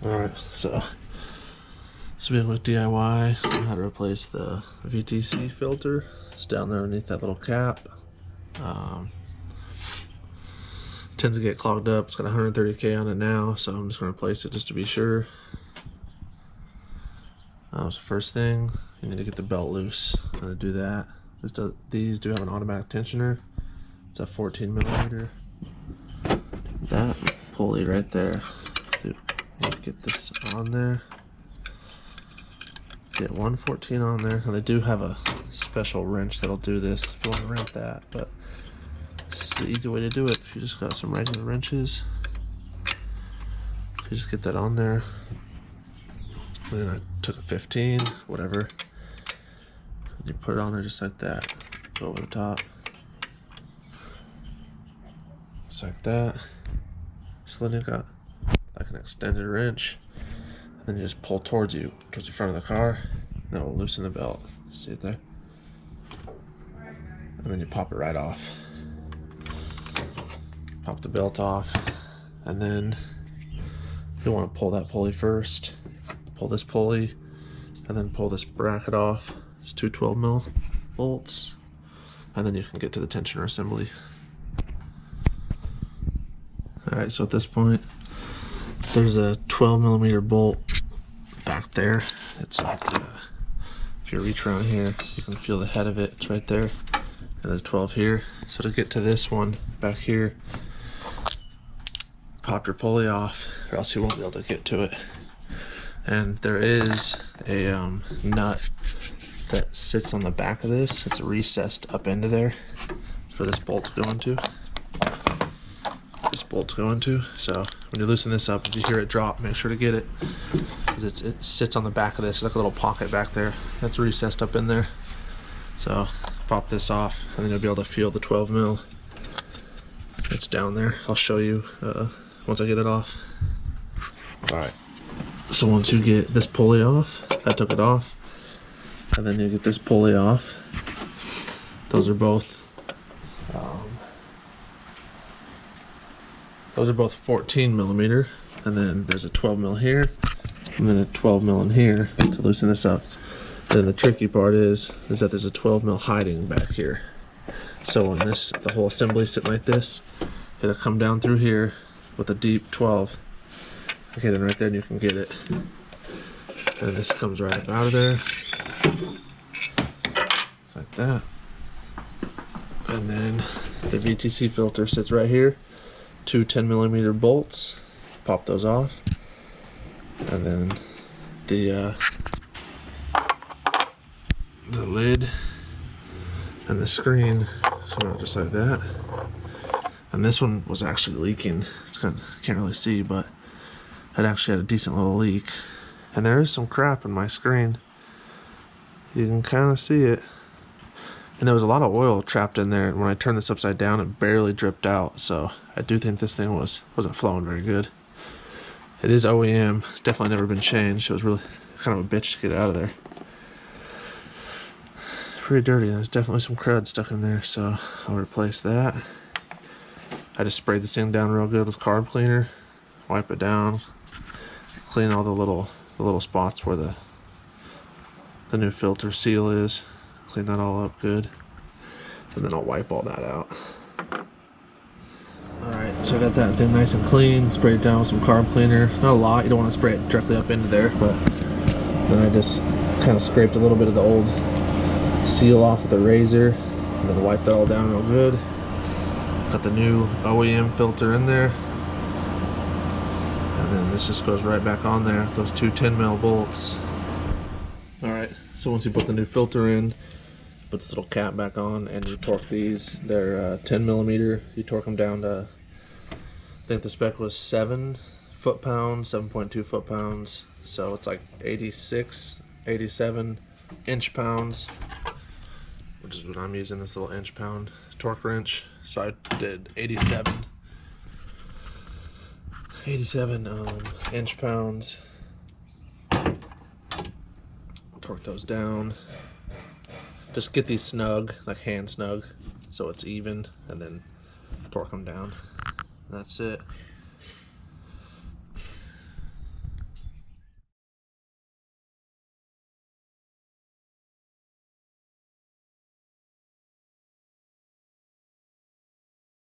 Alright, so this will be a quick DIY on how to replace the VTC filter. It's down there underneath that little cap. Tends to get clogged up. It's got 130K on it now, so I'm just going to replace it just to be sure. So first thing, you need to get the belt loose. I'm going to do that. These do have an automatic tensioner. It's a 14 millimeter. That pulley right there. Get this on there. Get 114 on there. And they do have a special wrench that'll do this if you want to rent that, but this is the easy way to do it. If you just got some regular wrenches, you just get that on there. And then I took a 15, whatever. And you put it on there just like that. Go over the top. Just like that. So then you got like an extended wrench. And then you just pull towards the front of the car. And it'll loosen the belt. See it there? And then you pop it right off. Pop the belt off. And then you want to pull that pulley first. Pull this pulley. And then pull this bracket off. It's two 12 mil bolts. And then you can get to the tensioner assembly. Alright, so at this point, there's a 12 millimeter bolt back there. It's like, if you reach around here, you can feel the head of it. It's right there. And there's 12 here. So to get to this one back here, pop your pulley off, or else you won't be able to get to it. And there is a nut that sits on the back of this. It's recessed up into there for this bolt to go into. So when you loosen this up, if you hear it drop, make sure to get it, because it sits on the back of this. There's like a little pocket back there that's recessed up in there. So pop this off, and then you'll be able to feel the 12 mil. It's down there. I'll show you once I get it off. Alright, so once you get this pulley off, I took it off, and then you get this pulley off. Those are both 14 millimeter, and then there's a 12 mil here, and then a 12 mil in here to loosen this up. Then the tricky part is that there's a 12 mil hiding back here. So when the whole assembly sitting like this, it'll come down through here with a deep 12. Okay, then right there, and you can get it. And this comes right up out of there, like that. And then the VTC filter sits right here. Two 10 millimeter bolts, pop those off, and then the lid and the screen come out just like that. And this one was actually leaking. It's kind of, can't really see, but it actually had a decent little leak. And there is some crap in my screen. You can kind of see it. And there was a lot of oil trapped in there, and when I turned this upside down, it barely dripped out. So I do think this thing wasn't flowing very good. It is OEM. It's definitely never been changed. It was really kind of a bitch to get out of there. Pretty dirty. There's definitely some crud stuck in there, so I'll replace that. I just sprayed this thing down real good with carb cleaner. Wipe it down. Clean all the little spots where the new filter seal is. Clean that all up good, and then I'll wipe all that out. Alright, so I got that thing nice and clean, sprayed it down with some carb cleaner. Not a lot, you don't want to spray it directly up into there, but then I just kind of scraped a little bit of the old seal off with a razor, and then wiped that all down real good. Got the new OEM filter in there, and then this just goes right back on there with those two 10 mil bolts. Alright, so once you put the new filter in, put this little cap back on, and you torque these. They're 10 millimeter. You torque them down to, I think the spec was 7 foot-pounds, 7.2 foot-pounds. So it's like 86, 87 inch-pounds, which is what I'm using, this little inch-pound torque wrench. So I did 87 inch-pounds. Torque those down. Just get these snug, like hand snug, so it's even, and then torque them down. That's it.